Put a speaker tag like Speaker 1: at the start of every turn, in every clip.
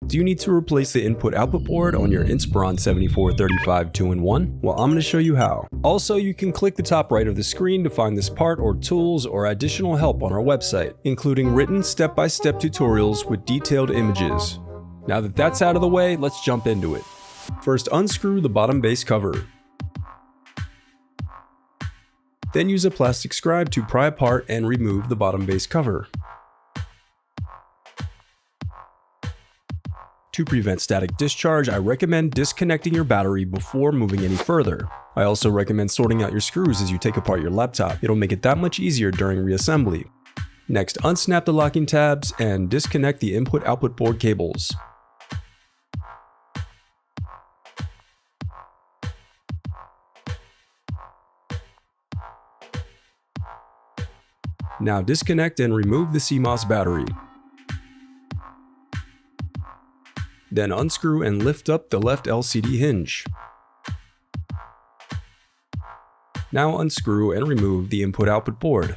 Speaker 1: Do you need to replace the input-output board on your Inspiron 7435 2-in-1? Well, I'm going to show you how. Also, you can click the top right of the screen to find this part or tools or additional help on our website, including written step-by-step tutorials with detailed images. Now that that's out of the way, let's jump into it. First, unscrew the bottom base cover. Then use a plastic scribe to pry apart and remove the bottom base cover. To prevent static discharge, I recommend disconnecting your battery before moving any further. I also recommend sorting out your screws as you take apart your laptop. It'll make it that much easier during reassembly. Next, unsnap the locking tabs and disconnect the input-output board cables. Now disconnect and remove the CMOS battery. Then unscrew and lift up the left LCD hinge. Now unscrew and remove the input-output board.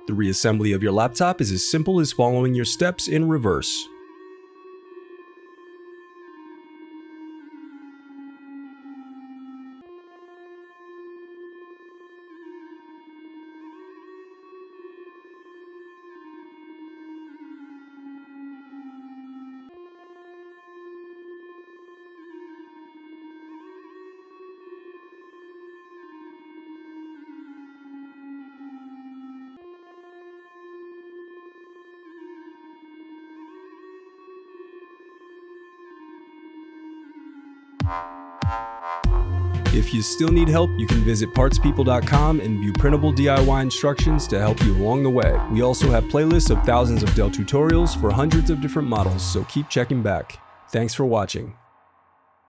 Speaker 1: The reassembly of your laptop is as simple as following your steps in reverse. If you still need help, you can visit partspeople.com and view printable DIY instructions to help you along the way. We also have playlists of thousands of Dell tutorials for hundreds of different models, so keep checking back. Thanks for watching.